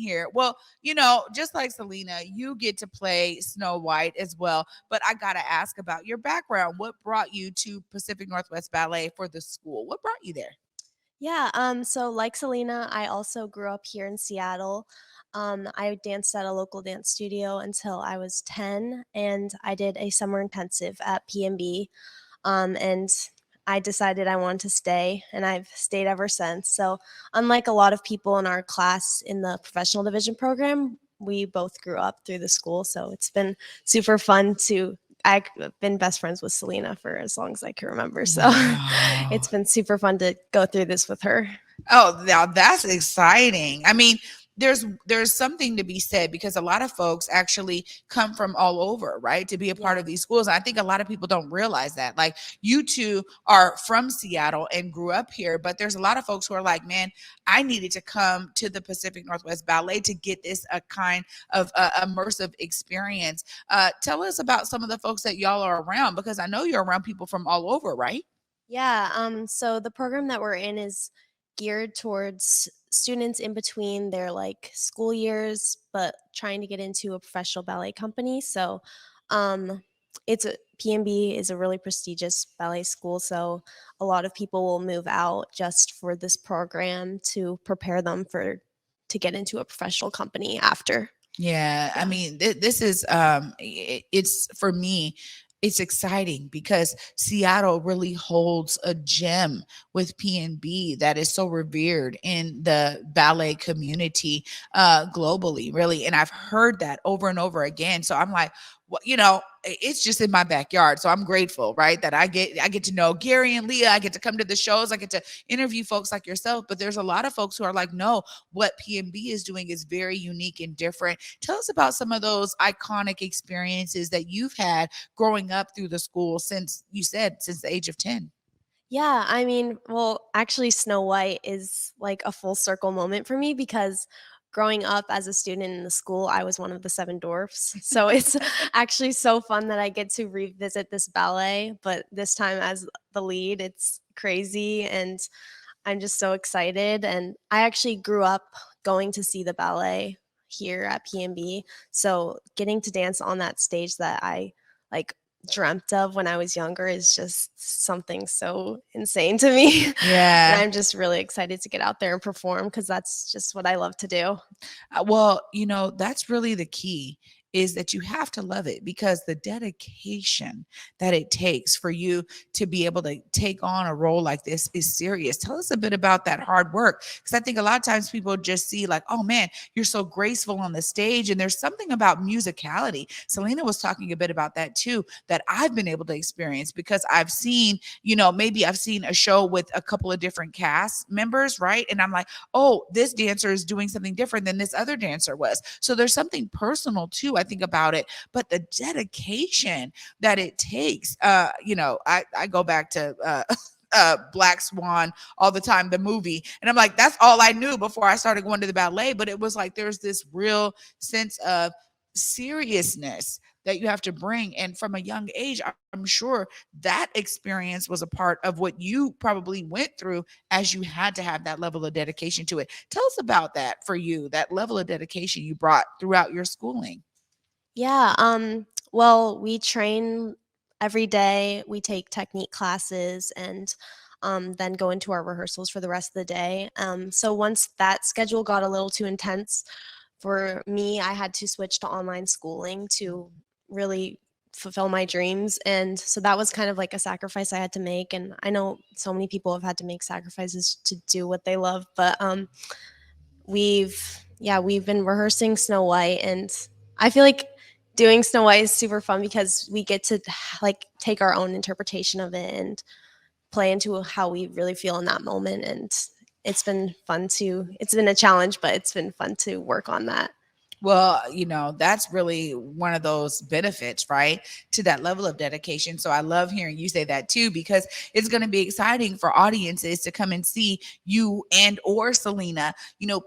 here. Well, just like Selena, you get to play Snow White as well. But I got to ask about your background. What brought you to Pacific Northwest Ballet for the school? What brought you there? Yeah, so like Selena, I also grew up here in Seattle. I danced at a local dance studio until I was 10, and I did a summer intensive at PMB. And I decided I wanted to stay, and I've stayed ever since. So, unlike a lot of people in our class in the professional division program, we both grew up through the school. So, it's been super fun to. I've been best friends with Selena for as long as I can remember. So, Wow. it's been super fun to go through this with her. Oh, now that's exciting. I mean, there's something to be said because a lot of folks actually come from all over, right, to be a part Yeah. of these schools. And I think a lot of people don't realize that. Like you two are from Seattle and grew up here, but there's a lot of folks who are like, man, I needed to come to the Pacific Northwest Ballet to get this a kind of immersive experience. Tell us about some of the folks that y'all are around because I know you're around people from all over, right? Yeah, so the program that we're in is geared towards students in between their like school years, but trying to get into a professional ballet company. So, it's a PMB is a really prestigious ballet school, so a lot of people will move out just for this program to prepare them for to get into a professional company after. Yeah, I Yeah. mean, this is it's for me, it's exciting because Seattle really holds a gem with PNB that is so revered in the ballet community globally, really. And I've heard that over and over again. So I'm like, well, it's just in my backyard. So I'm grateful, right? That I get to know Gary and Leah. I get to come to the shows. I get to interview folks like yourself. But there's a lot of folks who are like, no, what PMB is doing is very unique and different. Tell us about some of those iconic experiences that you've had growing up through the school since you said since the age of 10. Yeah, I mean, well, actually, Snow White is like a full circle moment for me because growing up as a student in the school, I was one of the seven dwarfs. So it's actually so fun that I get to revisit this ballet, but this time as the lead. It's crazy and I'm just so excited. And I actually grew up going to see the ballet here at PMB. So getting to dance on that stage that I like dreamt of when I was younger is just something so insane to me. And Yeah. I'm just really excited to get out there and perform because that's just what I love to do. Well, that's really the key is that you have to love it because the dedication that it takes for you to be able to take on a role like this is serious. Tell us a bit about that hard work because I think a lot of times people just see like, oh man, you're so graceful on the stage and there's something about musicality. Selena was talking a bit about that too that I've been able to experience because I've seen, maybe I've seen a show with a couple of different cast members, right? And I'm like, oh, this dancer is doing something different than this other dancer was. So there's something personal too, I think, about it. But the dedication that it takes, I go back to Black Swan all the time, the movie. And I'm like, that's all I knew before I started going to the ballet. But it was like there's this real sense of seriousness that you have to bring. And from a young age, I'm sure that experience was a part of what you probably went through as you had to have that level of dedication to it. Tell us about that for you, that level of dedication you brought throughout your schooling. Yeah, well, we train every day. We take technique classes and then go into our rehearsals for the rest of the day. So once that schedule got a little too intense for me, I had to switch to online schooling to really fulfill my dreams. And so that was kind of like a sacrifice I had to make. And I know so many people have had to make sacrifices to do what they love, but we've been rehearsing Snow White, and I feel like doing Snow White is super fun because we get to like take our own interpretation of it and play into how we really feel in that moment. And it's been a challenge, but it's been fun to work on that. Well, that's really one of those benefits, right? To that level of dedication. So I love hearing you say that too, because it's going to be exciting for audiences to come and see you and or Selena,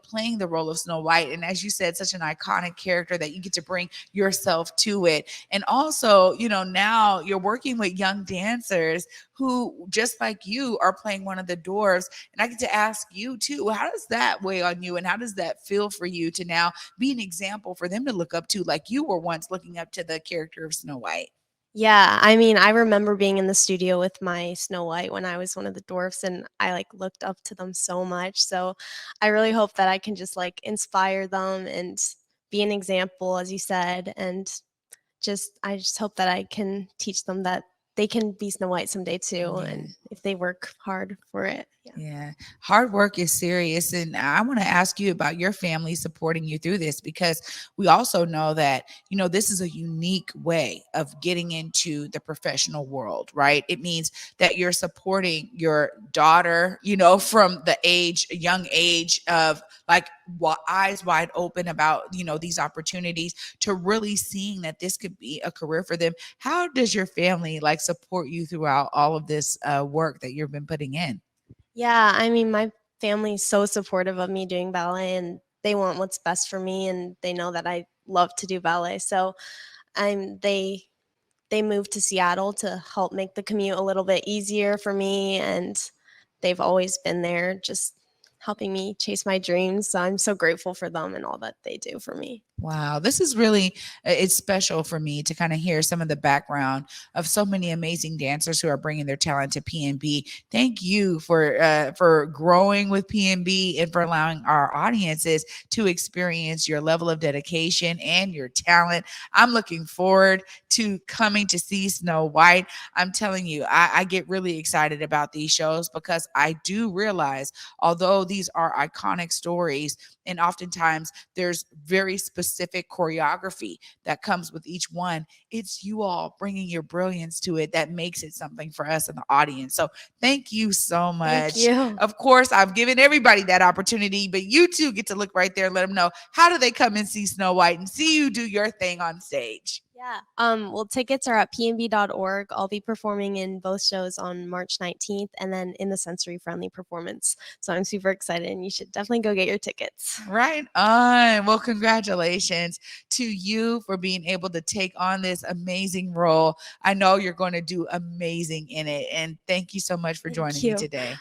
playing the role of Snow White. And as you said, such an iconic character that you get to bring yourself to it. And also, now you're working with young dancers who, just like you, are playing one of the dwarves. And I get to ask you too, how does that weigh on you? And how does that feel for you to now be an example for them to look up to, like you were once looking up to the character of Snow White? Yeah, I mean, I remember being in the studio with my Snow White when I was one of the dwarfs, and I, like, looked up to them so much, so I really hope that I can just, like, inspire them and be an example, as you said, and I just hope that I can teach them that they can be Snow White someday too, Yeah. and if they work hard for it. Yeah. Yeah. Hard work is serious. And I want to ask you about your family supporting you through this, because we also know that, this is a unique way of getting into the professional world, right? It means that you're supporting your daughter, from the young age of like eyes wide open about, these opportunities, to really seeing that this could be a career for them. How does your family like support you throughout all of this work that you've been putting in? Yeah, I mean, my family's so supportive of me doing ballet, and they want what's best for me, and they know that I love to do ballet, so I'm they moved to Seattle to help make the commute a little bit easier for me, and they've always been there just helping me chase my dreams, so I'm so grateful for them and all that they do for me. Wow, this is really it's special for me to kind of hear some of the background of so many amazing dancers who are bringing their talent to PNB. Thank you for growing with PNB and for allowing our audiences to experience your level of dedication and your talent. I'm looking forward to coming to see Snow White. I'm telling you, I get really excited about these shows because I do realize, although these are iconic stories, and oftentimes there's very specific choreography that comes with each one. It's you all bringing your brilliance to it that makes it something for us in the audience. So thank you so Thank much. you. Of course, I've given everybody that opportunity, but you too get to look right there and let them know, how do they come and see Snow White and see you do your thing on stage? Yeah. Well, tickets are at pnb.org. I'll be performing in both shows on March 19th and then in the sensory friendly performance. So I'm super excited, and you should definitely go get your tickets. Right on. Well, congratulations to you for being able to take on this amazing role. I know you're going to do amazing in it. And thank you so much for Thank joining me you. today.